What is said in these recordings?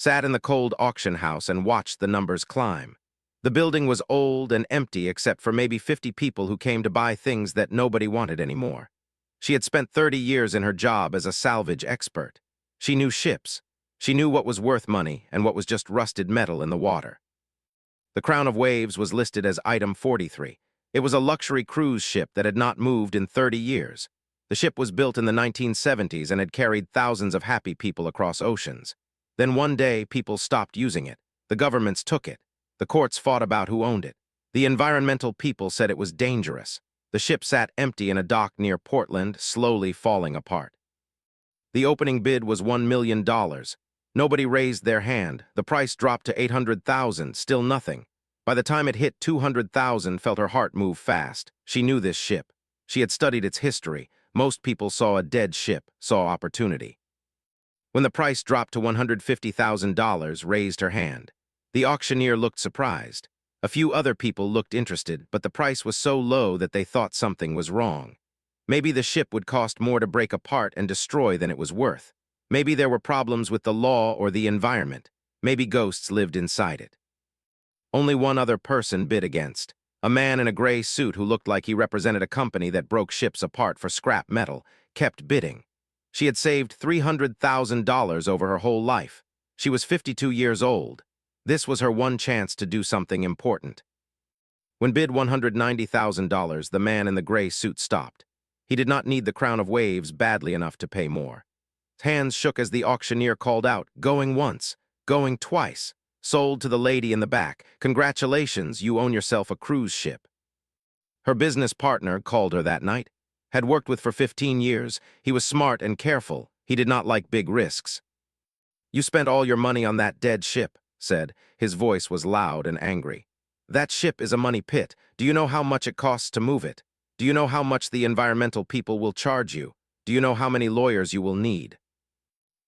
sat in the cold auction house and watched the numbers climb. The building was old and empty except for maybe 50 people who came to buy things that nobody wanted anymore. She had spent 30 years in her job as a salvage expert. She knew ships. She knew what was worth money and what was just rusted metal in the water. The Crown of Waves was listed as item 43. It was a luxury cruise ship that had not moved in 30 years. The ship was built in the 1970s and had carried thousands of happy people across oceans. Then one day, people stopped using it. The governments took it. The courts fought about who owned it. The environmental people said it was dangerous. The ship sat empty in a dock near Portland, slowly falling apart. The opening bid was $1 million. Nobody raised their hand. The price dropped to $800,000, still nothing. By the time it hit $200,000, felt her heart move fast. She knew this ship. She had studied its history. Most people saw a dead ship, saw opportunity. When the price dropped to $150,000, raised her hand. The auctioneer looked surprised. A few other people looked interested, but the price was so low that they thought something was wrong. Maybe the ship would cost more to break apart and destroy than it was worth. Maybe there were problems with the law or the environment. Maybe ghosts lived inside it. Only one other person bid against. A man in a gray suit who looked like he represented a company that broke ships apart for scrap metal, kept bidding. She had saved $300,000 over her whole life. She was 52 years old. This was her one chance to do something important. When bid $190,000, the man in the gray suit stopped. He did not need the Crown of Waves badly enough to pay more. Hands shook as the auctioneer called out, "Going once, going twice. Sold to the lady in the back. Congratulations, you own yourself a cruise ship." Her business partner called her that night. Had worked with for 15 years. He was smart and careful. He did not like big risks. "You spent all your money on that dead ship," said. His voice was loud and angry. "That ship is a money pit. Do you know how much it costs to move it? Do you know how much the environmental people will charge you? Do you know how many lawyers you will need?"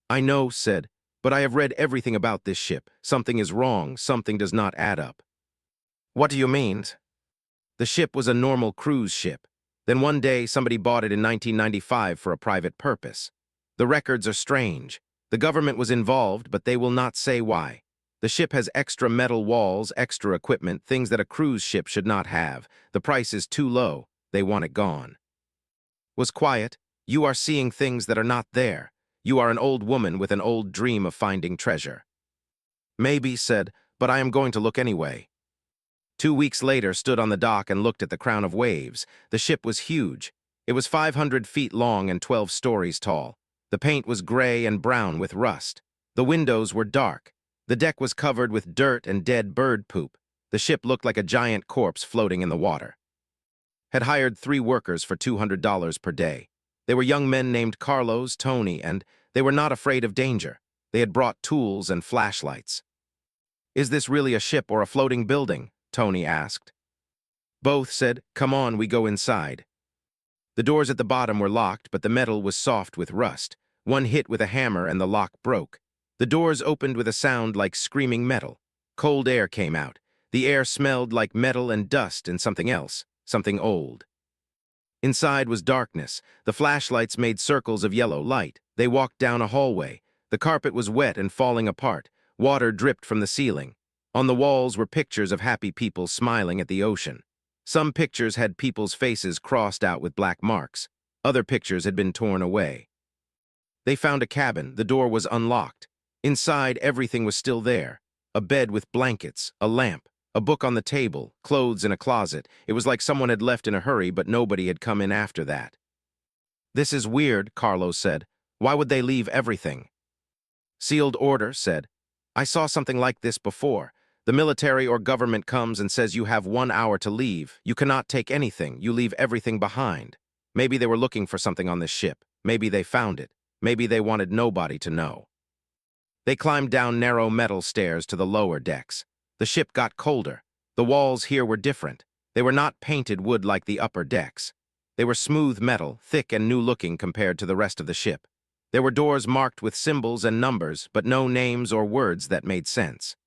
"I know," said, "but I have read everything about this ship. Something is wrong. Something does not add up." "What do you mean?" "The ship was a normal cruise ship. Then one day somebody bought it in 1995 for a private purpose. The records are strange. The government was involved, but they will not say why. The ship has extra metal walls, extra equipment, things that a cruise ship should not have. The price is too low. They want it gone." Was quiet. "You are seeing things that are not there. You are an old woman with an old dream of finding treasure." "Maybe," said, "but I am going to look anyway." 2 weeks later, stood on the dock and looked at the Crown of Waves. The ship was huge. It was 500 feet long and 12 stories tall. The paint was gray and brown with rust. The windows were dark. The deck was covered with dirt and dead bird poop. The ship looked like a giant corpse floating in the water. Had hired 3 workers for $200 per day. They were young men named Carlos, Tony, and they were not afraid of danger. They had brought tools and flashlights. "Is this really a ship or a floating building?" Tony asked. Both said, "Come on, we go inside." The doors at the bottom were locked, but the metal was soft with rust. One hit with a hammer and the lock broke. The doors opened with a sound like screaming metal. Cold air came out. The air smelled like metal and dust and something else, something old. Inside was darkness. The flashlights made circles of yellow light. They walked down a hallway. The carpet was wet and falling apart. Water dripped from the ceiling. On the walls were pictures of happy people smiling at the ocean. Some pictures had people's faces crossed out with black marks. Other pictures had been torn away. They found a cabin. The door was unlocked. Inside, everything was still there. A bed with blankets, a lamp, a book on the table, clothes in a closet. It was like someone had left in a hurry, but nobody had come in after that. "This is weird," Carlos said. "Why would they leave everything?" "Sealed order," said. "I saw something like this before. The military or government comes and says you have 1 hour to leave. You cannot take anything. You leave everything behind. Maybe they were looking for something on this ship. Maybe they found it. Maybe they wanted nobody to know." They climbed down narrow metal stairs to the lower decks. The ship got colder. The walls here were different. They were not painted wood like the upper decks. They were smooth metal, thick and new-looking compared to the rest of the ship. There were doors marked with symbols and numbers, but no names or words that made sense.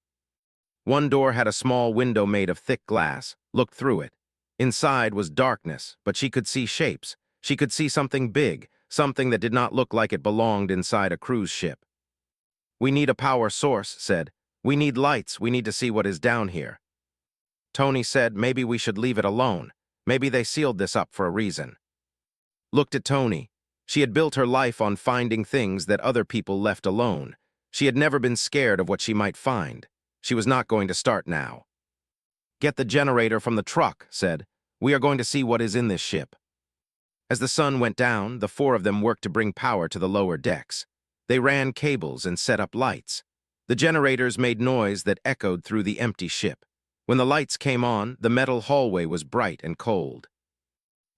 One door had a small window made of thick glass. Looked through it. Inside was darkness, but she could see shapes. She could see something big, something that did not look like it belonged inside a cruise ship. "We need a power source," said. "We need lights, we need to see what is down here." Tony said maybe we should leave it alone. Maybe they sealed this up for a reason. Looked at Tony. She had built her life on finding things that other people left alone. She had never been scared of what she might find. She was not going to start now. "Get the generator from the truck," said. "We are going to see what is in this ship." As the sun went down, the four of them worked to bring power to the lower decks. They ran cables and set up lights. The generators made noise that echoed through the empty ship. When the lights came on, the metal hallway was bright and cold.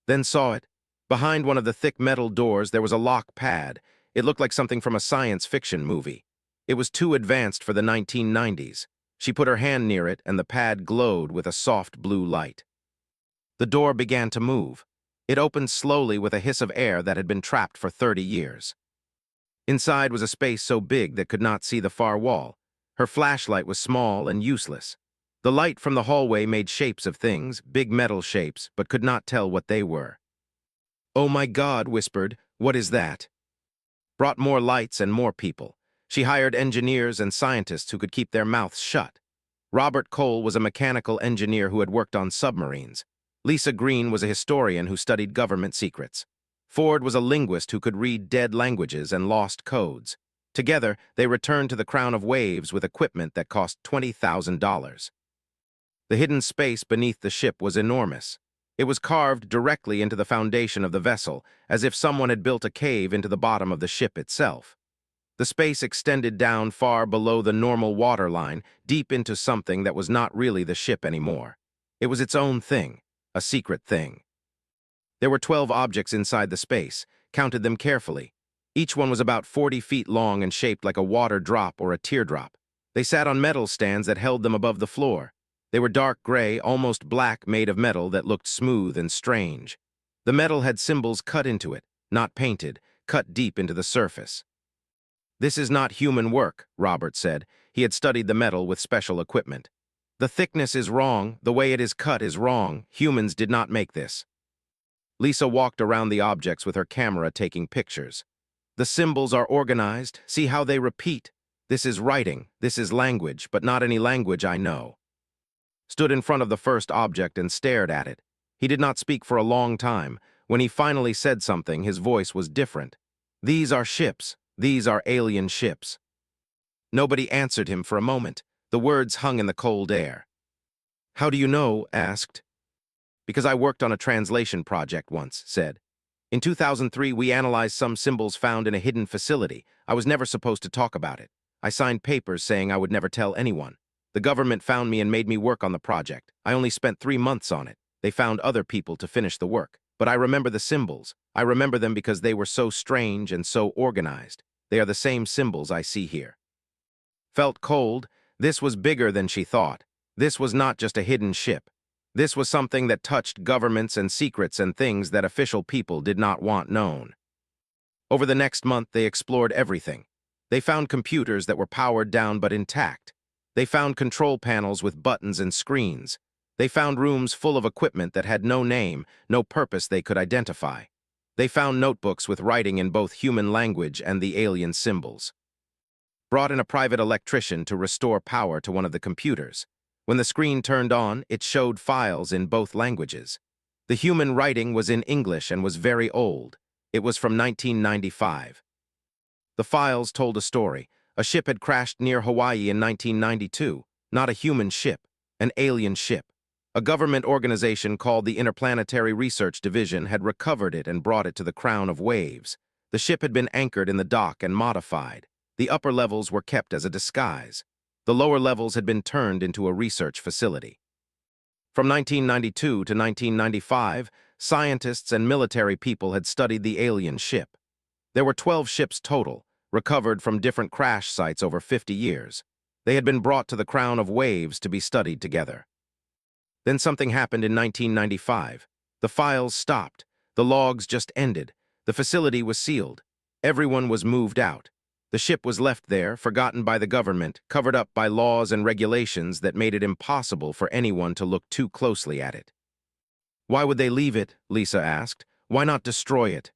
Then saw it. Behind one of the thick metal doors there was a lock pad. It looked like something from a science fiction movie. It was too advanced for the 1990s. She put her hand near it and the pad glowed with a soft blue light. The door began to move. It opened slowly with a hiss of air that had been trapped for 30 years. Inside was a space so big that could not see the far wall. Her flashlight was small and useless. The light from the hallway made shapes of things, big metal shapes, but could not tell what they were. "Oh my God," whispered, "what is that?" Brought more lights and more people. She hired engineers and scientists who could keep their mouths shut. Robert Cole was a mechanical engineer who had worked on submarines. Lisa Green was a historian who studied government secrets. Ford was a linguist who could read dead languages and lost codes. Together, they returned to the Crown of Waves with equipment that cost $20,000. The hidden space beneath the ship was enormous. It was carved directly into the foundation of the vessel, as if someone had built a cave into the bottom of the ship itself. The space extended down far below the normal waterline, deep into something that was not really the ship anymore. It was its own thing, a secret thing. There were 12 objects inside the space, counted them carefully. Each one was about 40 feet long and shaped like a water drop or a teardrop. They sat on metal stands that held them above the floor. They were dark gray, almost black, made of metal that looked smooth and strange. The metal had symbols cut into it, not painted, cut deep into the surface. "This is not human work," Robert said. He had studied the metal with special equipment. "The thickness is wrong, the way it is cut is wrong. Humans did not make this." Lisa walked around the objects with her camera taking pictures. "The symbols are organized. See how they repeat. This is writing, this is language, but not any language I know." Stood in front of the first object and stared at it. He did not speak for a long time. When he finally said something, his voice was different. "These are ships. These are alien ships." Nobody answered him for a moment. The words hung in the cold air. "How do you know?" asked. "Because I worked on a translation project once," said. "In 2003, we analyzed some symbols found in a hidden facility. I was never supposed to talk about it. I signed papers saying I would never tell anyone. The government found me and made me work on the project. I only spent 3 months on it. They found other people to finish the work. But I remember the symbols. I remember them because they were so strange and so organized. They are the same symbols I see here." Felt cold. This was bigger than she thought. This was not just a hidden ship. This was something that touched governments and secrets and things that official people did not want known. Over the next month, they explored everything. They found computers that were powered down but intact. They found control panels with buttons and screens. They found rooms full of equipment that had no name, no purpose they could identify. They found notebooks with writing in both human language and the alien symbols. Brought in a private electrician to restore power to one of the computers. When the screen turned on, it showed files in both languages. The human writing was in English and was very old. It was from 1995. The files told a story. A ship had crashed near Hawaii in 1992. Not a human ship, an alien ship. A government organization called the Interplanetary Research Division had recovered it and brought it to the Crown of Waves. The ship had been anchored in the dock and modified. The upper levels were kept as a disguise. The lower levels had been turned into a research facility. From 1992 to 1995, scientists and military people had studied the alien ship. There were 12 ships total, recovered from different crash sites over 50 years. They had been brought to the Crown of Waves to be studied together. Then something happened in 1995. The files stopped. The logs just ended. The facility was sealed. Everyone was moved out. The ship was left there, forgotten by the government, covered up by laws and regulations that made it impossible for anyone to look too closely at it. "Why would they leave it?" Lisa asked. "Why not destroy it?"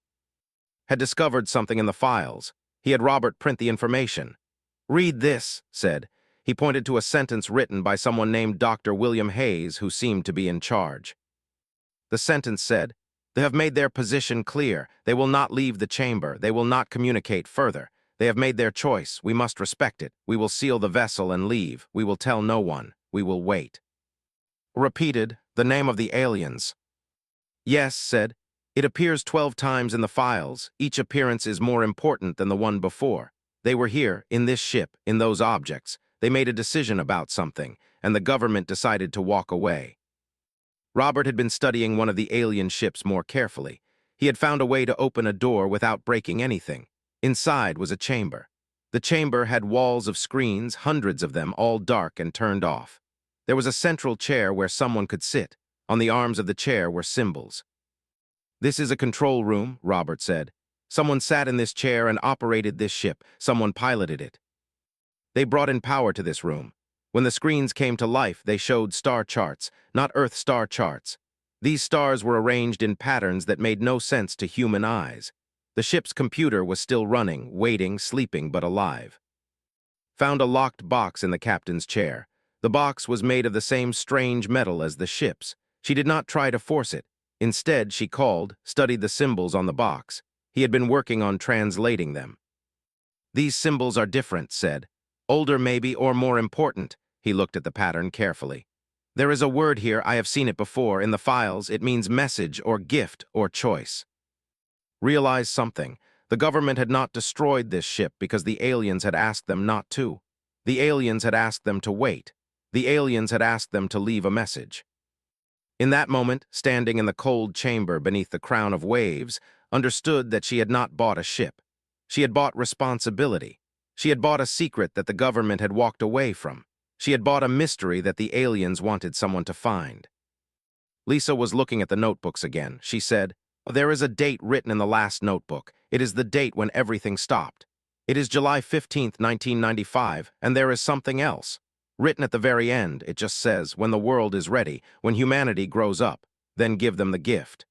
Had discovered something in the files. He had Robert print the information. "Read this," said. He pointed to a sentence written by someone named Dr. William Hayes, who seemed to be in charge. The sentence said, "They have made their position clear. They will not leave the chamber. They will not communicate further. They have made their choice. We must respect it. We will seal the vessel and leave. We will tell no one. We will wait." Repeated, the name of the aliens. "Yes," said. "It appears 12 times in the files. Each appearance is more important than the one before. They were here, in this ship, in those objects. They made a decision about something, and the government decided to walk away." Robert had been studying one of the alien ships more carefully. He had found a way to open a door without breaking anything. Inside was a chamber. The chamber had walls of screens, hundreds of them, all dark and turned off. There was a central chair where someone could sit. On the arms of the chair were symbols. "This is a control room," Robert said. "Someone sat in this chair and operated this ship. Someone piloted it. They brought in power to this room. When the screens came to life, they showed star charts, not Earth star charts. These stars were arranged in patterns that made no sense to human eyes. The ship's computer was still running, waiting, sleeping, but alive." Found a locked box in the captain's chair. The box was made of the same strange metal as the ship's. She did not try to force it. Instead, she called, studied the symbols on the box. He had been working on translating them. "These symbols are different," said. "Older maybe, or more important." He looked at the pattern carefully. "There is a word here, I have seen it before, in the files. It means message, or gift, or choice." Realized something. The government had not destroyed this ship because the aliens had asked them not to. The aliens had asked them to wait. The aliens had asked them to leave a message. In that moment, standing in the cold chamber beneath the crown of waves, understood that she had not bought a ship. She had bought responsibility. She had bought a secret that the government had walked away from. She had bought a mystery that the aliens wanted someone to find. Lisa was looking at the notebooks again. She said, "There is a date written in the last notebook. It is the date when everything stopped. It is July 15th, 1995, and there is something else. Written at the very end, it just says, when the world is ready, when humanity grows up, then give them the gift."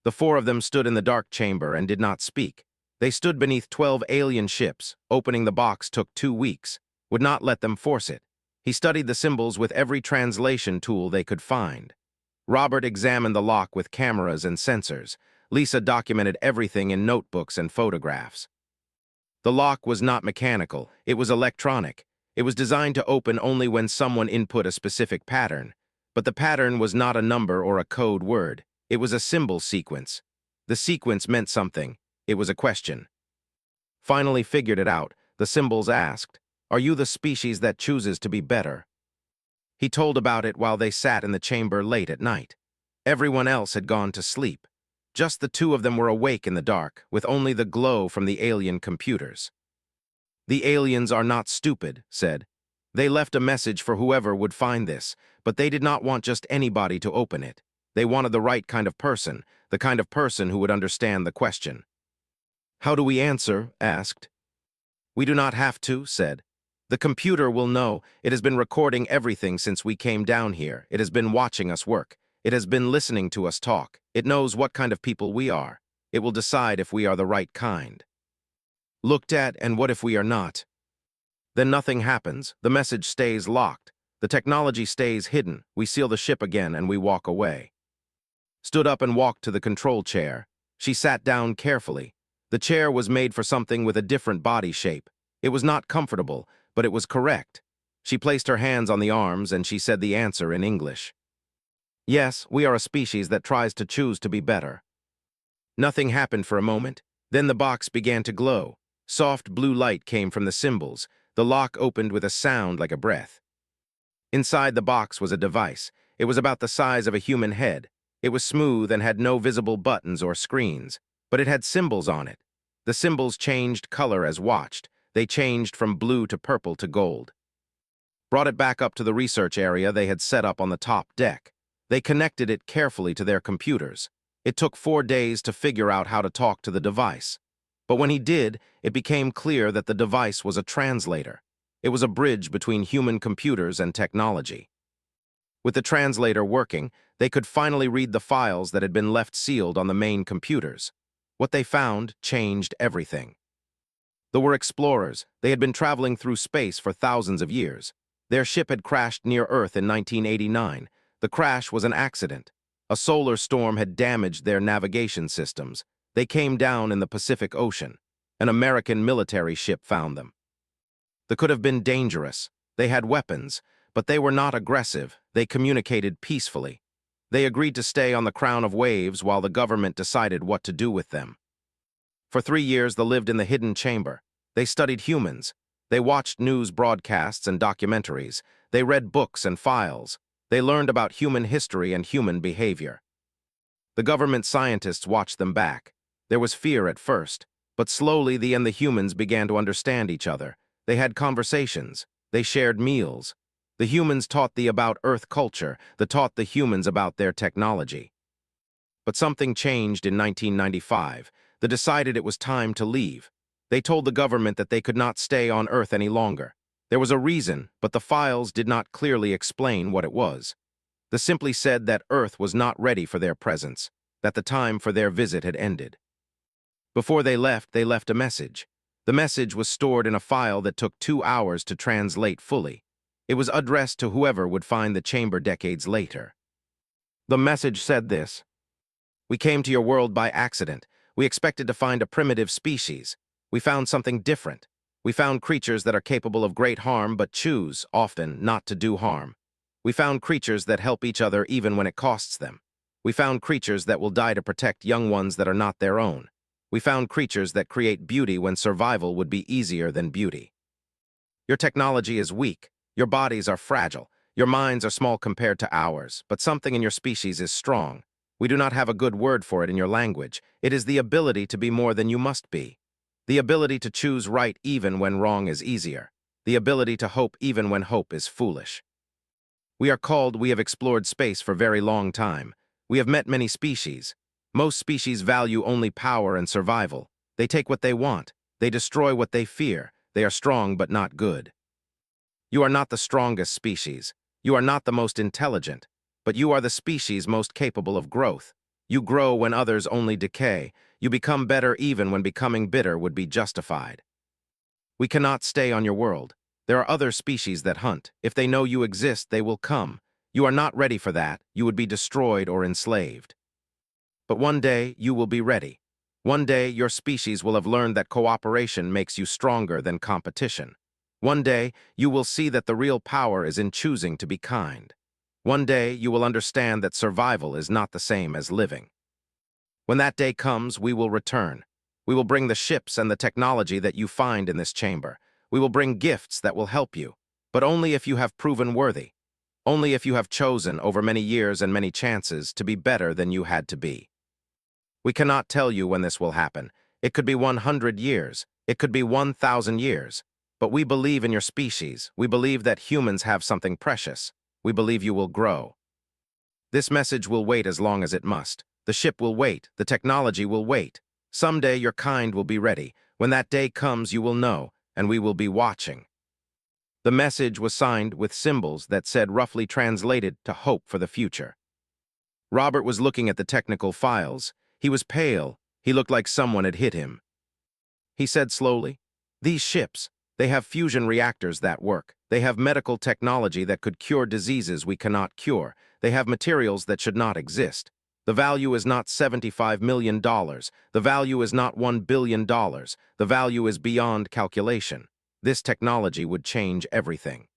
The four of them stood in the dark chamber and did not speak. They stood beneath 12 alien ships. Opening the box took 2 weeks. Would not let them force it. He studied the symbols with every translation tool they could find. Robert examined the lock with cameras and sensors. Lisa documented everything in notebooks and photographs. The lock was not mechanical, it was electronic. It was designed to open only when someone input a specific pattern. But the pattern was not a number or a code word. It was a symbol sequence. The sequence meant something. It was a question. Finally figured it out. The symbols asked, "Are you the species that chooses to be better?" He told about it while they sat in the chamber late at night. Everyone else had gone to sleep. Just the two of them were awake in the dark, with only the glow from the alien computers. "The aliens are not stupid," said. "They left a message for whoever would find this, but they did not want just anybody to open it. They wanted the right kind of person, the kind of person who would understand the question." "How do we answer?" asked. "We do not have to," said. "The computer will know. It has been recording everything since we came down here. It has been watching us work. It has been listening to us talk. It knows what kind of people we are. It will decide if we are the right kind." "Looked at, and what if we are not?" "Then nothing happens. The message stays locked. The technology stays hidden. We seal the ship again and we walk away." Stood up and walked to the control chair. She sat down carefully. The chair was made for something with a different body shape. It was not comfortable, but it was correct. She placed her hands on the arms and she said the answer in English. "Yes, we are a species that tries to choose to be better." Nothing happened for a moment. Then the box began to glow. Soft blue light came from the symbols. The lock opened with a sound like a breath. Inside the box was a device. It was about the size of a human head. It was smooth and had no visible buttons or screens, but it had symbols on it. The symbols changed color as watched. They changed from blue to purple to gold. Brought it back up to the research area they had set up on the top deck. They connected it carefully to their computers. It took 4 days to figure out how to talk to the device. But when he did, it became clear that the device was a translator. It was a bridge between human computers and technology. With the translator working, they could finally read the files that had been left sealed on the main computers. What they found changed everything. They were explorers. They had been traveling through space for thousands of years. Their ship had crashed near Earth in 1989. The crash was an accident. A solar storm had damaged their navigation systems. They came down in the Pacific Ocean. An American military ship found them. They could have been dangerous. They had weapons, but they were not aggressive. They communicated peacefully. They agreed to stay on the crown of waves while the government decided what to do with them. For 3 years, they lived in the hidden chamber. They studied humans. They watched news broadcasts and documentaries. They read books and files. They learned about human history and human behavior. The government scientists watched them back. There was fear at first, but slowly they and the humans began to understand each other. They had conversations. They shared meals. The humans taught the about Earth culture. They taught the humans about their technology. But something changed in 1995. They decided it was time to leave. They told the government that they could not stay on Earth any longer. There was a reason, but the files did not clearly explain what it was. They simply said that Earth was not ready for their presence, that the time for their visit had ended. Before they left a message. The message was stored in a file that took 2 hours to translate fully. It was addressed to whoever would find the chamber decades later. The message said this: "We came to your world by accident. We expected to find a primitive species. We found something different. We found creatures that are capable of great harm but choose, often, not to do harm. We found creatures that help each other even when it costs them. We found creatures that will die to protect young ones that are not their own. We found creatures that create beauty when survival would be easier than beauty. Your technology is weak. Your bodies are fragile. Your minds are small compared to ours, but something in your species is strong. We do not have a good word for it in your language. It is the ability to be more than you must be. The ability to choose right even when wrong is easier. The ability to hope even when hope is foolish. We have explored space for a very long time. We have met many species. Most species value only power and survival. They take what they want. They destroy what they fear. They are strong but not good. You are not the strongest species. You are not the most intelligent. But you are the species most capable of growth. You grow when others only decay. You become better even when becoming bitter would be justified. We cannot stay on your world. There are other species that hunt. If they know you exist, they will come. You are not ready for that. You would be destroyed or enslaved. But one day, you will be ready. One day, your species will have learned that cooperation makes you stronger than competition. One day, you will see that the real power is in choosing to be kind. One day, you will understand that survival is not the same as living. When that day comes, we will return. We will bring the ships and the technology that you find in this chamber. We will bring gifts that will help you, but only if you have proven worthy. Only if you have chosen over many years and many chances to be better than you had to be. We cannot tell you when this will happen. It could be 100 years. It could be 1,000 years. But we believe in your species. We believe that humans have something precious. We believe you will grow. This message will wait as long as it must. The ship will wait. The technology will wait. Someday your kind will be ready. When that day comes, you will know, and we will be watching. The message was signed with symbols that said roughly translated to hope for the future. Robert was looking at the technical files. He was pale. He looked like someone had hit him. He said slowly, "These ships, they have fusion reactors that work. They have medical technology that could cure diseases we cannot cure. They have materials that should not exist. The value is not $75 million. The value is not $1 billion. The value is beyond calculation. This technology would change everything."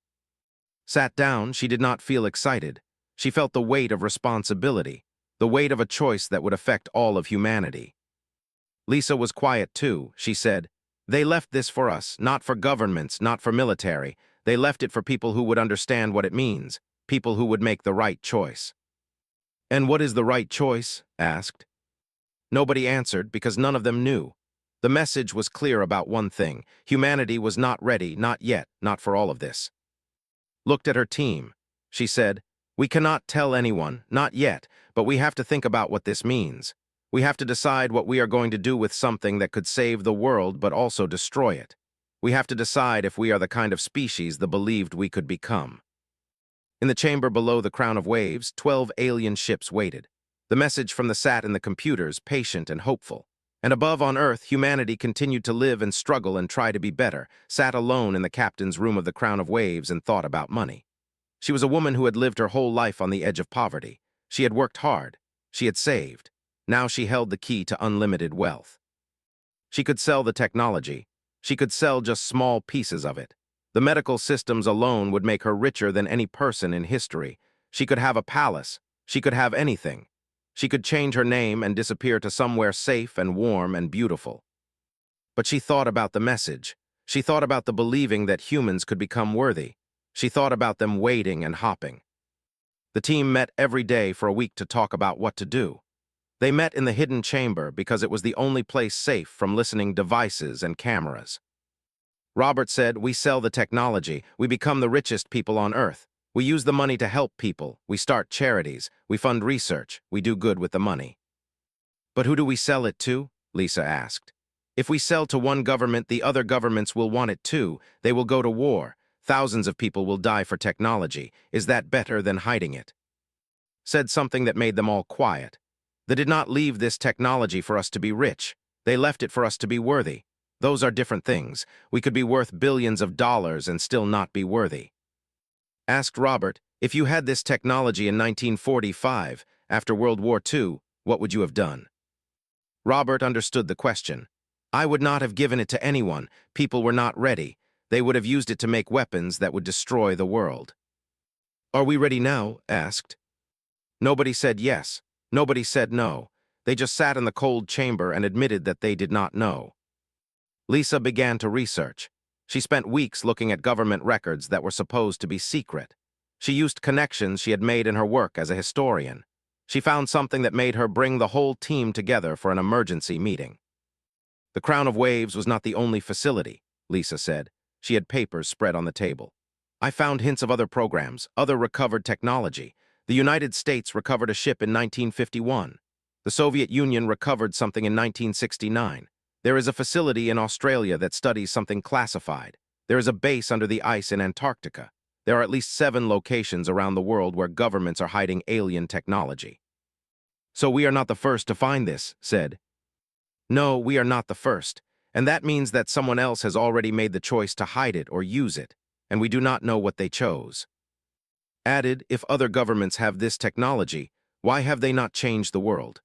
Sat down, she did not feel excited. She felt the weight of responsibility, the weight of a choice that would affect all of humanity. Lisa was quiet too. She said, "They left this for us, not for governments, not for military. They left it for people who would understand what it means, people who would make the right choice." "And what is the right choice?" asked. Nobody answered because none of them knew. The message was clear about one thing. Humanity was not ready, not yet, not for all of this. Looked at her team. She said, "We cannot tell anyone, not yet, but we have to think about what this means. We have to decide what we are going to do with something that could save the world but also destroy it. We have to decide if we are the kind of species that believed we could become." In the chamber below the crown of waves, 12 alien ships waited. The message from the sat in the computers, patient and hopeful. And above on Earth, humanity continued to live and struggle and try to be better, sat alone in the captain's room of the Crown of Waves and thought about money. She was a woman who had lived her whole life on the edge of poverty. She had worked hard. She had saved. Now she held the key to unlimited wealth. She could sell the technology. She could sell just small pieces of it. The medical systems alone would make her richer than any person in history. She could have a palace. She could have anything. She could change her name and disappear to somewhere safe and warm and beautiful. But she thought about the message. She thought about the believing that humans could become worthy. She thought about them waiting and hopping. The team met every day for a week to talk about what to do. They met in the hidden chamber because it was the only place safe from listening devices and cameras. Robert said, "We sell the technology. We become the richest people on Earth. We use the money to help people. We start charities. We fund research. We do good with the money." "But who do we sell it to?" Lisa asked. "If we sell to one government, the other governments will want it too. They will go to war. Thousands of people will die for technology. Is that better than hiding it?" Said something that made them all quiet. They did not leave this technology for us to be rich. They left it for us to be worthy. Those are different things. We could be worth billions of dollars and still not be worthy. Asked Robert, "If you had this technology in 1945, after World War II, what would you have done?" Robert understood the question. "I would not have given it to anyone. People were not ready. They would have used it to make weapons that would destroy the world." "Are we ready now?" asked. Nobody said yes. Nobody said no. They just sat in the cold chamber and admitted that they did not know. Lisa began to research. She spent weeks looking at government records that were supposed to be secret. She used connections she had made in her work as a historian. She found something that made her bring the whole team together for an emergency meeting. The Crown of Waves was not the only facility, Lisa said. She had papers spread on the table. "I found hints of other programs, other recovered technology. The United States recovered a ship in 1951. The Soviet Union recovered something in 1969. There is a facility in Australia that studies something classified. There is a base under the ice in Antarctica. There are at least 7 locations around the world where governments are hiding alien technology." "So we are not the first to find this," said. "No, we are not the first. And that means that someone else has already made the choice to hide it or use it, and we do not know what they chose." Added, "If other governments have this technology, why have they not changed the world?"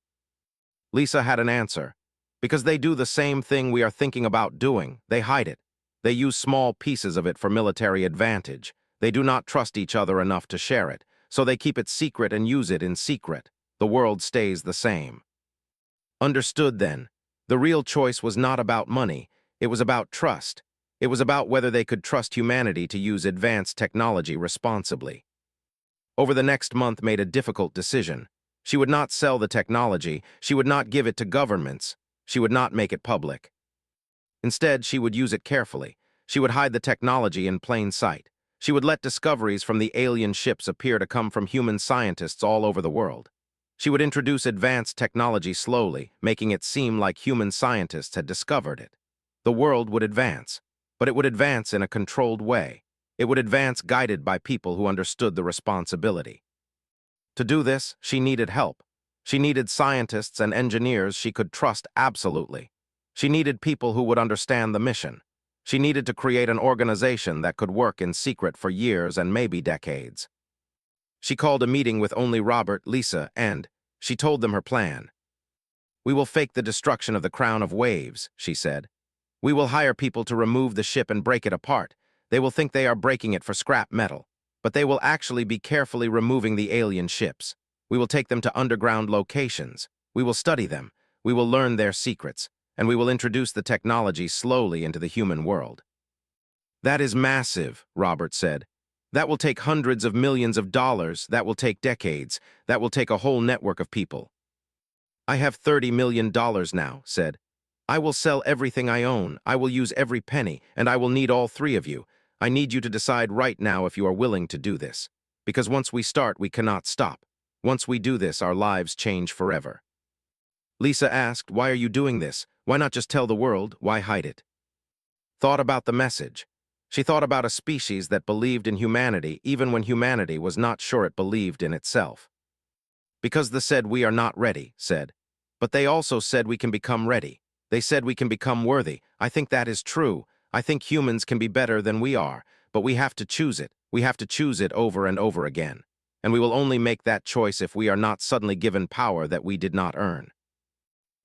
Lisa had an answer. "Because they do the same thing we are thinking about doing. They hide it. They use small pieces of it for military advantage. They do not trust each other enough to share it, so they keep it secret and use it in secret. The world stays the same." Understood then. The real choice was not about money. It was about trust. It was about whether they could trust humanity to use advanced technology responsibly. Over the next month made a difficult decision. She would not sell the technology. She would not give it to governments. She would not make it public. Instead, she would use it carefully. She would hide the technology in plain sight. She would let discoveries from the alien ships appear to come from human scientists all over the world. She would introduce advanced technology slowly, making it seem like human scientists had discovered it. The world would advance, but it would advance in a controlled way. It would advance guided by people who understood the responsibility. To do this, she needed help. She needed scientists and engineers she could trust absolutely. She needed people who would understand the mission. She needed to create an organization that could work in secret for years and maybe decades. She called a meeting with only Robert, Lisa, and she told them her plan. "We will fake the destruction of the Crown of Waves," she said. "We will hire people to remove the ship and break it apart. They will think they are breaking it for scrap metal, but they will actually be carefully removing the alien ships. We will take them to underground locations. We will study them. We will learn their secrets, and we will introduce the technology slowly into the human world." "That is massive," Robert said. "That will take hundreds of millions of dollars. That will take decades. That will take a whole network of people." "I have $30 million now," said. "I will sell everything I own. I will use every penny, and I will need all 3 of you. I need you to decide right now if you are willing to do this. Because once we start, we cannot stop. Once we do this, our lives change forever." Lisa asked, "Why are you doing this? Why not just tell the world? Why hide it?" Thought about the message. She thought about a species that believed in humanity even when humanity was not sure it believed in itself. Because they said we are not ready, said, but they also said we can become ready. They said we can become worthy. I think that is true. I think humans can be better than we are, but we have to choose it. We have to choose it over and over again. And we will only make that choice if we are not suddenly given power that we did not earn.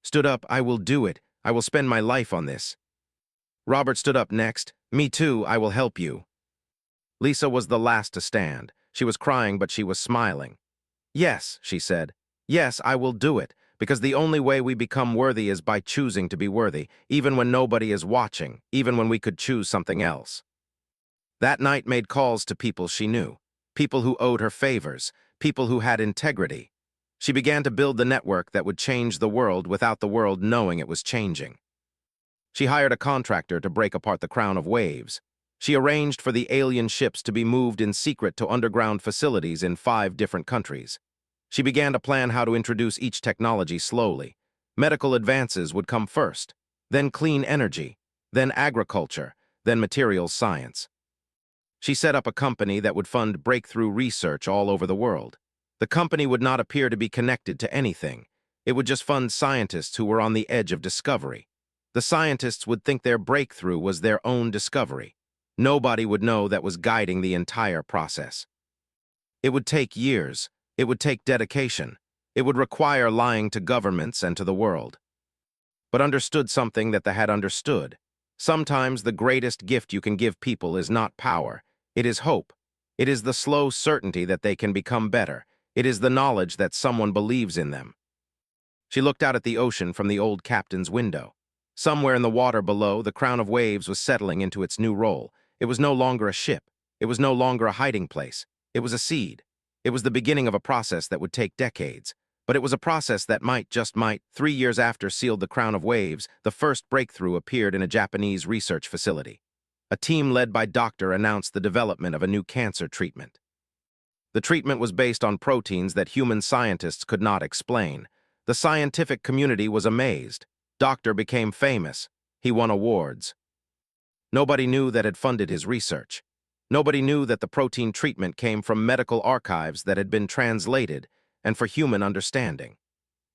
Stood up, I will do it. I will spend my life on this. Robert stood up next. Me too, I will help you. Lisa was the last to stand. She was crying, but she was smiling. Yes, she said. Yes, I will do it, because the only way we become worthy is by choosing to be worthy, even when nobody is watching, even when we could choose something else. That night made calls to people she knew, people who owed her favors, people who had integrity. She began to build the network that would change the world without the world knowing it was changing. She hired a contractor to break apart the crown of waves. She arranged for the alien ships to be moved in secret to underground facilities in 5 different countries. She began to plan how to introduce each technology slowly. Medical advances would come first, then clean energy, then agriculture, then materials science. She set up a company that would fund breakthrough research all over the world. The company would not appear to be connected to anything. It would just fund scientists who were on the edge of discovery. The scientists would think their breakthrough was their own discovery. Nobody would know that was guiding the entire process. It would take years. It would take dedication. It would require lying to governments and to the world. But understood something that they had understood. Sometimes the greatest gift you can give people is not power. It is hope. It is the slow certainty that they can become better. It is the knowledge that someone believes in them. She looked out at the ocean from the old captain's window. Somewhere in the water below, the crown of waves was settling into its new role. It was no longer a ship. It was no longer a hiding place. It was a seed. It was the beginning of a process that would take decades. But it was a process that just might, 3 years after sealed the crown of waves, the first breakthrough appeared in a Japanese research facility. A team led by Doctor announced the development of a new cancer treatment. The treatment was based on proteins that human scientists could not explain. The scientific community was amazed. Doctor became famous. He won awards. Nobody knew that had funded his research. Nobody knew that the protein treatment came from medical archives that had been translated and for human understanding.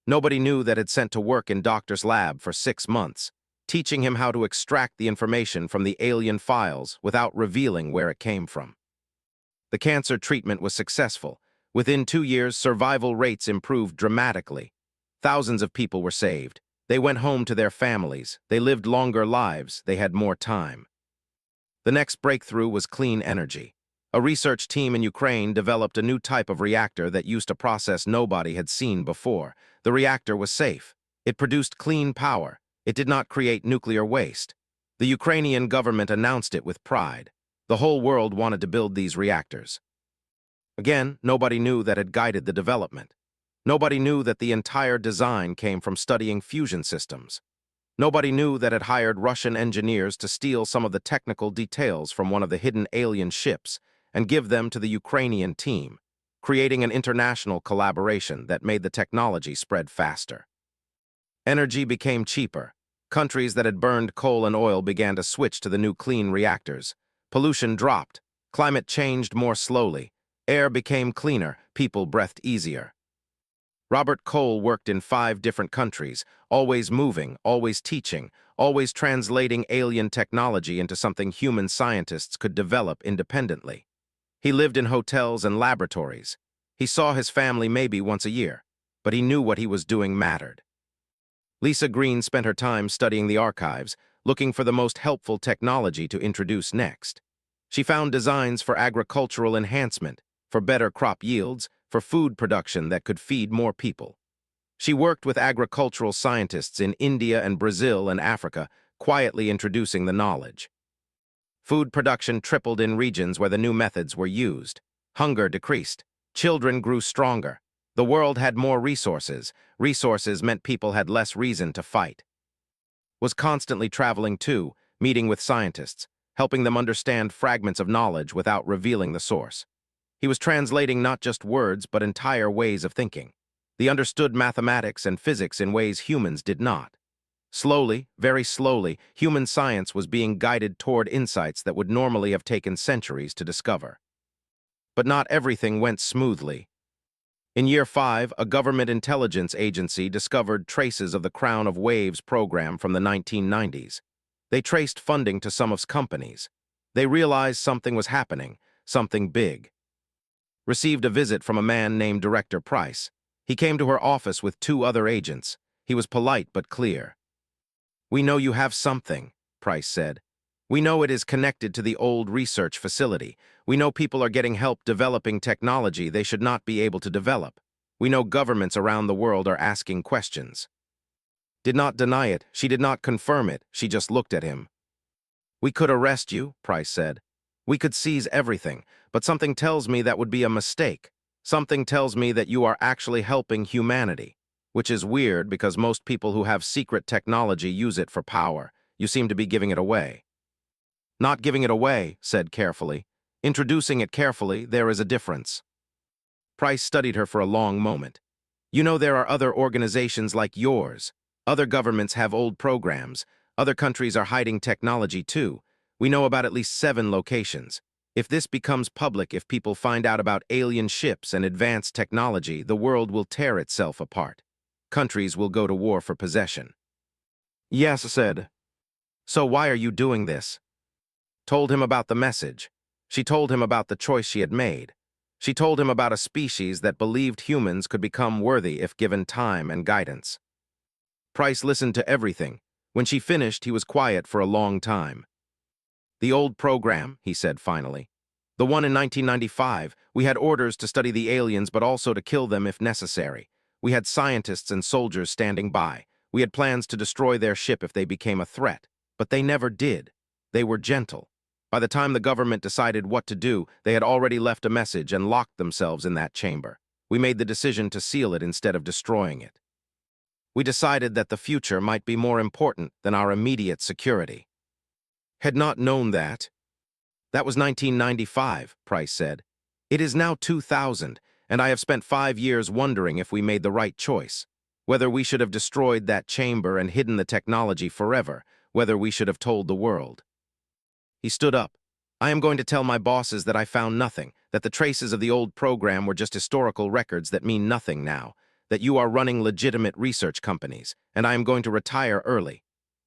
Nobody knew that had sent to work in Doctor's lab for 6 months, teaching him how to extract the information from the alien files without revealing where it came from. The cancer treatment was successful. Within 2 years, survival rates improved dramatically. Thousands of people were saved. They went home to their families. They lived longer lives. They had more time. The next breakthrough was clean energy. A research team in Ukraine developed a new type of reactor that used a process nobody had seen before. The reactor was safe. It produced clean power. It did not create nuclear waste. The Ukrainian government announced it with pride. The whole world wanted to build these reactors. Again, nobody knew that had guided the development. Nobody knew that the entire design came from studying fusion systems. Nobody knew that it hired Russian engineers to steal some of the technical details from one of the hidden alien ships and give them to the Ukrainian team, creating an international collaboration that made the technology spread faster. Energy became cheaper. Countries that had burned coal and oil began to switch to the new clean reactors. Pollution dropped. Climate changed more slowly. Air became cleaner. People breathed easier. Robert Cole worked in 5 different countries, always moving, always teaching, always translating alien technology into something human scientists could develop independently. He lived in hotels and laboratories. He saw his family maybe once a year, but he knew what he was doing mattered. Lisa Green spent her time studying the archives, looking for the most helpful technology to introduce next. She found designs for agricultural enhancement, for better crop yields, for food production that could feed more people. She worked with agricultural scientists in India and Brazil and Africa, quietly introducing the knowledge. Food production tripled in regions where the new methods were used. Hunger decreased. Children grew stronger. The world had more resources. Resources meant people had less reason to fight. Was constantly traveling too, meeting with scientists, helping them understand fragments of knowledge without revealing the source. He was translating not just words, but entire ways of thinking. They understood mathematics and physics in ways humans did not. Slowly, very slowly, human science was being guided toward insights that would normally have taken centuries to discover. But not everything went smoothly. In year 5, a government intelligence agency discovered traces of the Crown of Waves program from the 1990s. They traced funding to some of companies. They realized something was happening, something big. Received a visit from a man named Director Price. He came to her office with 2 other agents. He was polite but clear. "We know you have something," Price said. "We know it is connected to the old research facility. We know people are getting help developing technology they should not be able to develop. We know governments around the world are asking questions." Did not deny it, she did not confirm it, she just looked at him. "We could arrest you," Price said. "We could seize everything, but something tells me that would be a mistake. Something tells me that you are actually helping humanity. Which is weird because most people who have secret technology use it for power. You seem to be giving it away." "Not giving it away," said carefully. "Introducing it carefully, there is a difference." Price studied her for a long moment. "You know there are other organizations like yours. Other governments have old programs. Other countries are hiding technology too. We know about at least 7 locations. If this becomes public, if people find out about alien ships and advanced technology, the world will tear itself apart. Countries will go to war for possession." "Yes," said. "So why are you doing this?" Told him about the message. She told him about the choice she had made. She told him about a species that believed humans could become worthy if given time and guidance. Price listened to everything. When she finished, he was quiet for a long time. "The old program," he said finally. "The one in 1995, we had orders to study the aliens but also to kill them if necessary. We had scientists and soldiers standing by. We had plans to destroy their ship if they became a threat. But they never did. They were gentle. By the time the government decided what to do, they had already left a message and locked themselves in that chamber. We made the decision to seal it instead of destroying it. We decided that the future might be more important than our immediate security." "Had not known that." "That was 1995, Price said. "It is now 2000, and I have spent 5 years wondering if we made the right choice. Whether we should have destroyed that chamber and hidden the technology forever, whether we should have told the world." He stood up. "I am going to tell my bosses that I found nothing, that the traces of the old program were just historical records that mean nothing now, that you are running legitimate research companies, and I am going to retire early.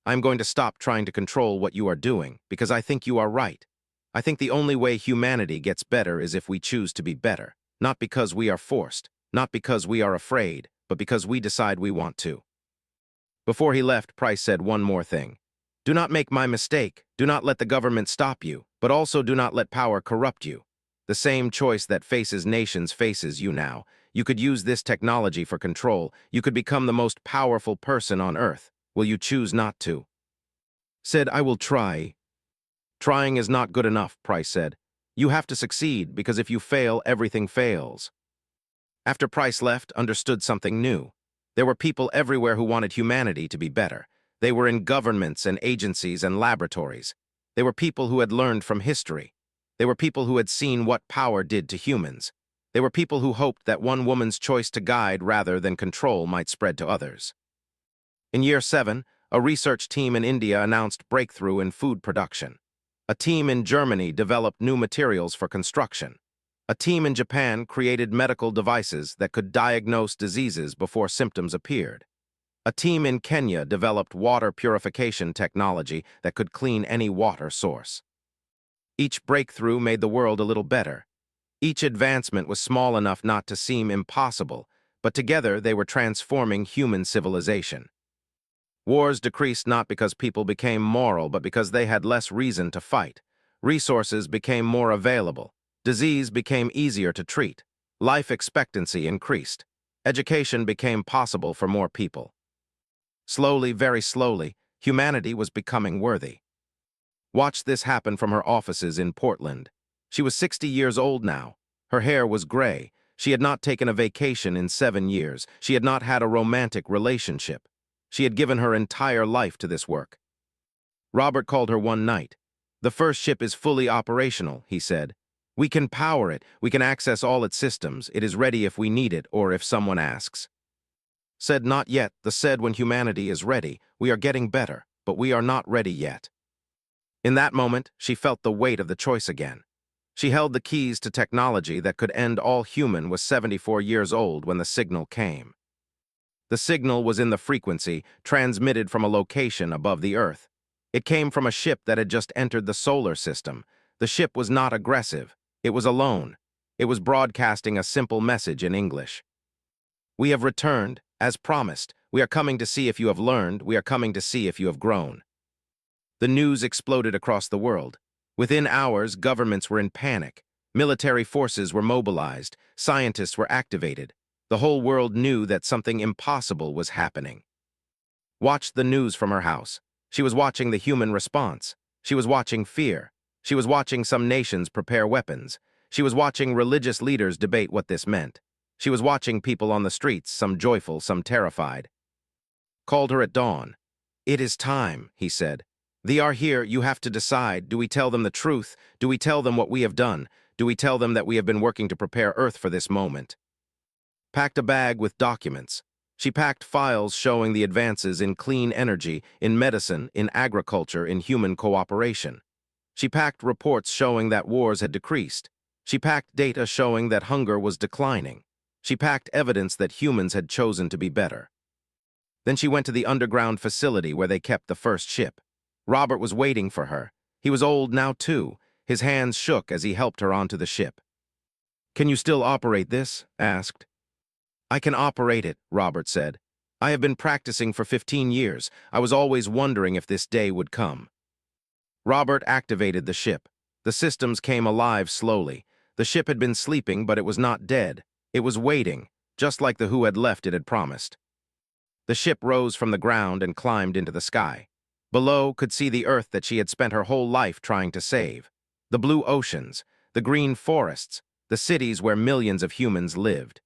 I am going to stop trying to control what you are doing, because I think you are right. I think the only way humanity gets better is if we choose to be better, not because we are forced, not because we are afraid, but because we decide we want to." Before he left, Price said one more thing. "Do not make my mistake. Do not let the government stop you, but also do not let power corrupt you. The same choice that faces nations faces you now. You could use this technology for control. You could become the most powerful person on Earth. Will you choose not to?" Said, "I will try." "Trying is not good enough," Price said. "You have to succeed, because if you fail, everything fails." After Price left, understood something new. There were people everywhere who wanted humanity to be better. They were in governments and agencies and laboratories. They were people who had learned from history. They were people who had seen what power did to humans. They were people who hoped that one woman's choice to guide rather than control might spread to others. In year 7, a research team in India announced breakthrough in food production. A team in Germany developed new materials for construction. A team in Japan created medical devices that could diagnose diseases before symptoms appeared. A team in Kenya developed water purification technology that could clean any water source. Each breakthrough made the world a little better. Each advancement was small enough not to seem impossible, but together they were transforming human civilization. Wars decreased not because people became moral, but because they had less reason to fight. Resources became more available. Disease became easier to treat. Life expectancy increased. Education became possible for more people. Slowly, very slowly, humanity was becoming worthy. Watch this happen from her offices in Portland. She was 60 years old now. Her hair was gray. She had not taken a vacation in 7 years. She had not had a romantic relationship. She had given her entire life to this work. Robert called her one night. "The first ship is fully operational," he said. "We can power it. We can access all its systems. It is ready if we need it or if someone asks." Said, "Not yet." The said, "When humanity is ready, we are getting better, but we are not ready yet." In that moment, she felt the weight of the choice again. She held the keys to technology that could end all human was 74 years old when the signal came. The signal was in the frequency, transmitted from a location above the Earth. It came from a ship that had just entered the solar system. The ship was not aggressive. It was alone. It was broadcasting a simple message in English. "We have returned, as promised. We are coming to see if you have learned. We are coming to see if you have grown." The news exploded across the world. Within hours, governments were in panic. Military forces were mobilized. Scientists were activated. The whole world knew that something impossible was happening. Watched the news from her house. She was watching the human response. She was watching fear. She was watching some nations prepare weapons. She was watching religious leaders debate what this meant. She was watching people on the streets, some joyful, some terrified. Called her at dawn. "It is time," he said. "They are here. You have to decide. Do we tell them the truth? Do we tell them what we have done? Do we tell them that we have been working to prepare Earth for this moment?" Packed a bag with documents. She packed files showing the advances in clean energy, in medicine, in agriculture, in human cooperation. She packed reports showing that wars had decreased. She packed data showing that hunger was declining. She packed evidence that humans had chosen to be better. Then she went to the underground facility where they kept the first ship. Robert was waiting for her. He was old now, too. His hands shook as he helped her onto the ship. "Can you still operate this?" asked. "I can operate it," Robert said. "I have been practicing for 15 years. I was always wondering if this day would come." Robert activated the ship. The systems came alive slowly. The ship had been sleeping, but it was not dead. It was waiting, just like the who had left it had promised. The ship rose from the ground and climbed into the sky. Below could see the Earth that she had spent her whole life trying to save. The blue oceans, the green forests, the cities where millions of humans lived.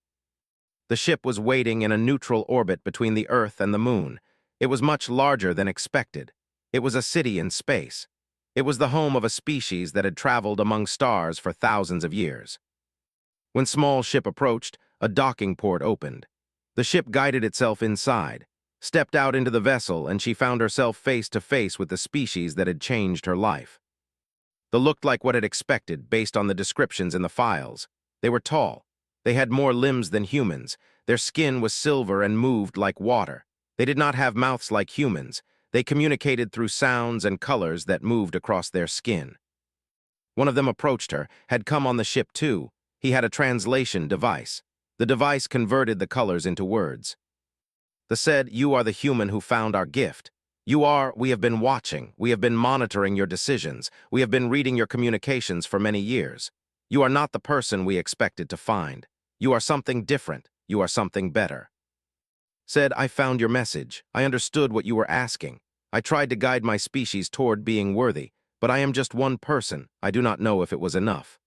The ship was waiting in a neutral orbit between the Earth and the Moon. It was much larger than expected. It was a city in space. It was the home of a species that had traveled among stars for thousands of years. When small ship approached, a docking port opened. The ship guided itself inside, stepped out into the vessel, and she found herself face to face with the species that had changed her life. They looked like what had expected based on the descriptions in the files. They were tall. They had more limbs than humans. Their skin was silver and moved like water. They did not have mouths like humans. They communicated through sounds and colors that moved across their skin. One of them approached her, had come on the ship too. He had a translation device. The device converted the colors into words. They said, "You are the human who found our gift. We have been watching. We have been monitoring your decisions. We have been reading your communications for many years. You are not the person we expected to find. You are something different. You are something better." Said, "I found your message. I understood what you were asking. I tried to guide my species toward being worthy, but I am just one person. I do not know if it was enough."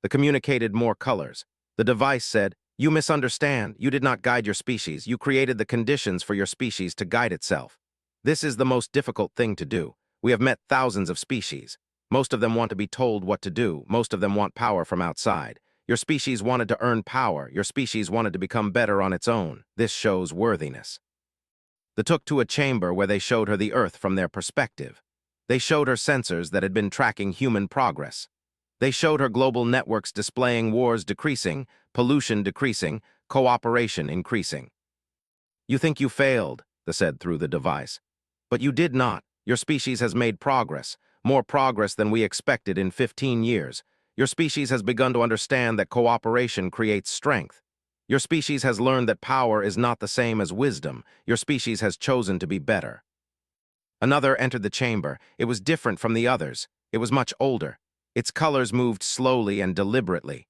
They communicated more colors. The device said, "You misunderstand. You did not guide your species. You created the conditions for your species to guide itself. This is the most difficult thing to do. We have met thousands of species. Most of them want to be told what to do. Most of them want power from outside. Your species wanted to earn power. Your species wanted to become better on its own. This shows worthiness." They took to a chamber where they showed her the Earth from their perspective. They showed her sensors that had been tracking human progress. They showed her global networks displaying wars decreasing, pollution decreasing, cooperation increasing. "You think you failed," they said through the device. "But you did not. Your species has made progress, more progress than we expected in 15 years. Your species has begun to understand that cooperation creates strength. Your species has learned that power is not the same as wisdom. Your species has chosen to be better." Another entered the chamber. It was different from the others. It was much older. Its colors moved slowly and deliberately.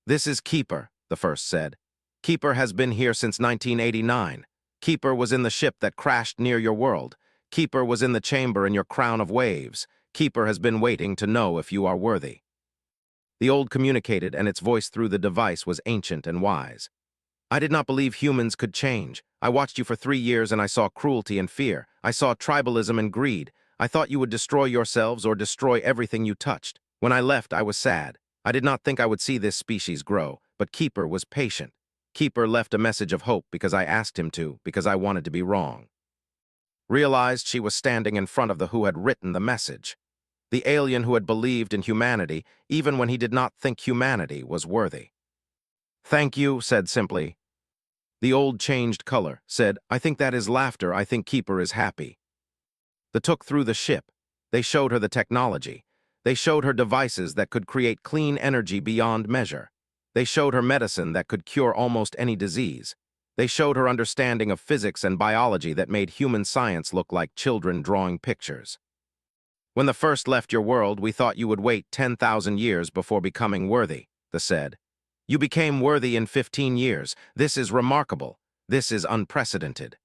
"This is Keeper," the first said. "Keeper has been here since 1989. Keeper was in the ship that crashed near your world. Keeper was in the chamber in your crown of waves. Keeper has been waiting to know if you are worthy." The old communicated, and its voice through the device was ancient and wise. "I did not believe humans could change. I watched you for 3 years and I saw cruelty and fear. I saw tribalism and greed. I thought you would destroy yourselves or destroy everything you touched. When I left, I was sad. I did not think I would see this species grow, but Keeper was patient. Keeper left a message of hope because I asked him to, because I wanted to be wrong." Realized she was standing in front of the who had written the message. the alien who had believed in humanity even when he did not think humanity was worthy. "Thank you," said simply. The old changed color, said, "I think that is laughter, I think Keeper is happy." They took through the ship. They showed her the technology. They showed her devices that could create clean energy beyond measure. They showed her medicine that could cure almost any disease. They showed her understanding of physics and biology that made human science look like children drawing pictures. "When the first left your world, we thought you would wait 10,000 years before becoming worthy," they said. "You became worthy in 15 years. This is remarkable. This is unprecedented."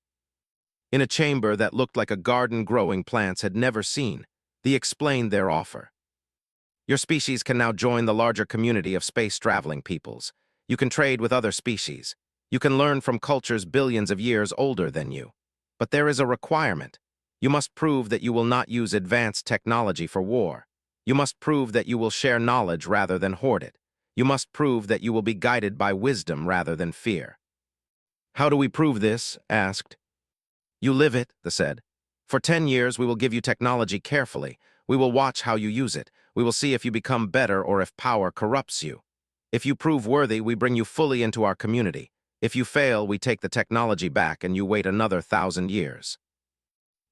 In a chamber that looked like a garden growing plants had never seen, they explained their offer. "Your species can now join the larger community of space-traveling peoples. You can trade with other species. You can learn from cultures billions of years older than you. But there is a requirement. You must prove that you will not use advanced technology for war. You must prove that you will share knowledge rather than hoard it. You must prove that you will be guided by wisdom rather than fear." "How do we prove this?" asked. "You live it," they said. "For 10 years, we will give you technology carefully. We will watch how you use it. We will see if you become better or if power corrupts you. If you prove worthy, we bring you fully into our community. If you fail, we take the technology back and you wait another 1,000 years."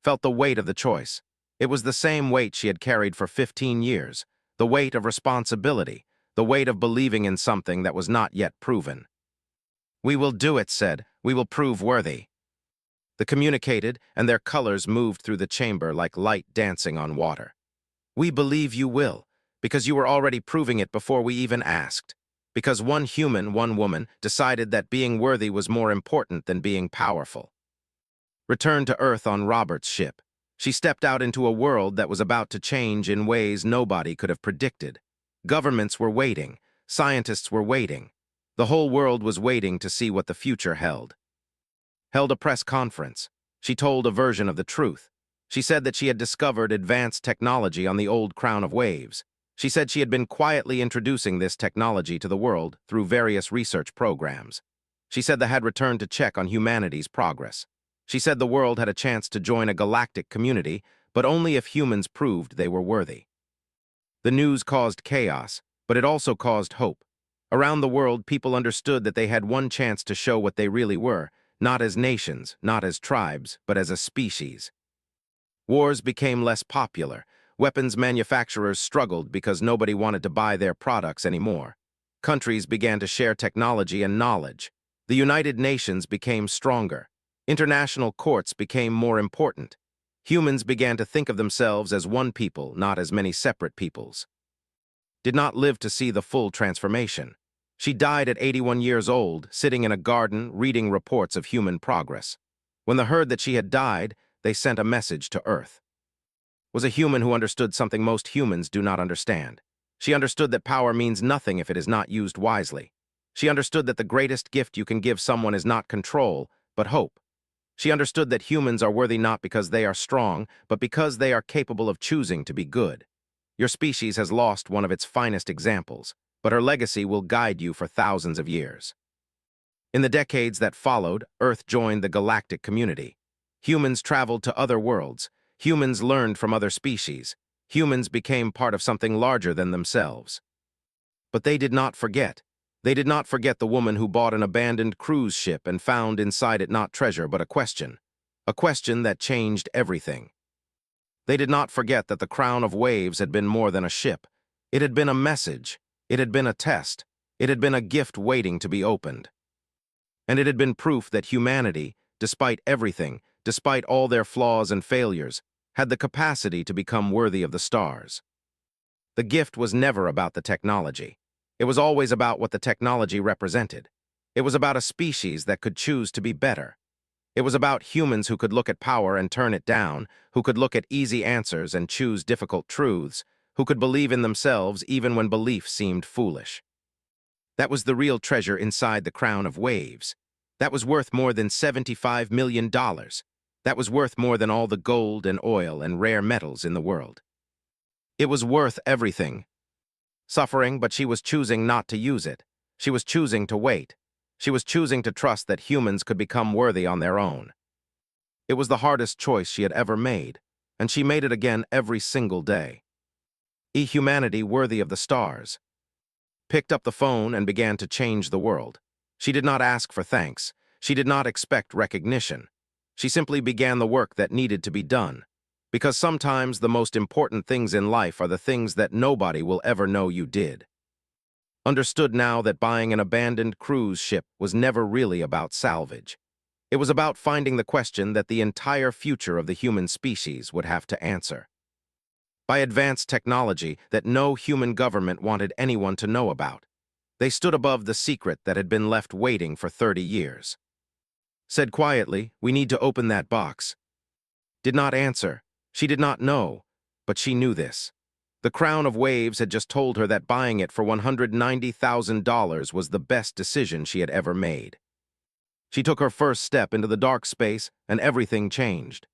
Felt the weight of the choice. It was the same weight she had carried for 15 years, the weight of responsibility, the weight of believing in something that was not yet proven. "We will do it," said. "We will prove worthy." They communicated, and their colors moved through the chamber like light dancing on water. "We believe you will, because you were already proving it before we even asked. Because one human, one woman, decided that being worthy was more important than being powerful." Returned to Earth on Robert's ship, she stepped out into a world that was about to change in ways nobody could have predicted. Governments were waiting. Scientists were waiting. The whole world was waiting to see what the future held. Held a press conference. She told a version of the truth. She said that she had discovered advanced technology on the old crown of waves. She said she had been quietly introducing this technology to the world through various research programs. She said they had returned to check on humanity's progress. She said the world had a chance to join a galactic community, but only if humans proved they were worthy. The news caused chaos, but it also caused hope. Around the world, people understood that they had one chance to show what they really were, not as nations, not as tribes, but as a species. Wars became less popular. Weapons manufacturers struggled because nobody wanted to buy their products anymore. Countries began to share technology and knowledge. The United Nations became stronger. International courts became more important. Humans began to think of themselves as one people, not as many separate peoples. Did not live to see the full transformation. She died at 81 years old, sitting in a garden, reading reports of human progress. When they heard that she had died, they sent a message to Earth. Was a human who understood something most humans do not understand. She understood that power means nothing if it is not used wisely. She understood that the greatest gift you can give someone is not control, but hope. She understood that humans are worthy not because they are strong, but because they are capable of choosing to be good. Your species has lost one of its finest examples, but her legacy will guide you for thousands of years. In the decades that followed, Earth joined the galactic community. Humans traveled to other worlds. Humans learned from other species. Humans became part of something larger than themselves. But they did not forget. They did not forget the woman who bought an abandoned cruise ship and found inside it not treasure but a question that changed everything. They did not forget that the crown of waves had been more than a ship. It had been a message. It had been a test. It had been a gift waiting to be opened. And it had been proof that humanity, despite everything, despite all their flaws and failures, had the capacity to become worthy of the stars. The gift was never about the technology. It was always about what the technology represented. It was about a species that could choose to be better. It was about humans who could look at power and turn it down, who could look at easy answers and choose difficult truths, who could believe in themselves even when belief seemed foolish. That was the real treasure inside the crown of waves. That was worth more than $75 million. That was worth more than all the gold and oil and rare metals in the world. It was worth everything. Suffering, but she was choosing not to use it. She was choosing to wait. She was choosing to trust that humans could become worthy on their own. It was the hardest choice she had ever made, and she made it again every single day. A humanity worthy of the stars. Picked up the phone and began to change the world. She did not ask for thanks. She did not expect recognition. She simply began the work that needed to be done. Because sometimes the most important things in life are the things that nobody will ever know you did. Understood now that buying an abandoned cruise ship was never really about salvage. It was about finding the question that the entire future of the human species would have to answer. By advanced technology that no human government wanted anyone to know about. They stood above the secret that had been left waiting for 30 years. Said quietly, "We need to open that box." Did not answer. She did not know, but she knew this. The Crown of Waves had just told her that buying it for $190,000 was the best decision she had ever made. She took her first step into the dark space, and everything changed.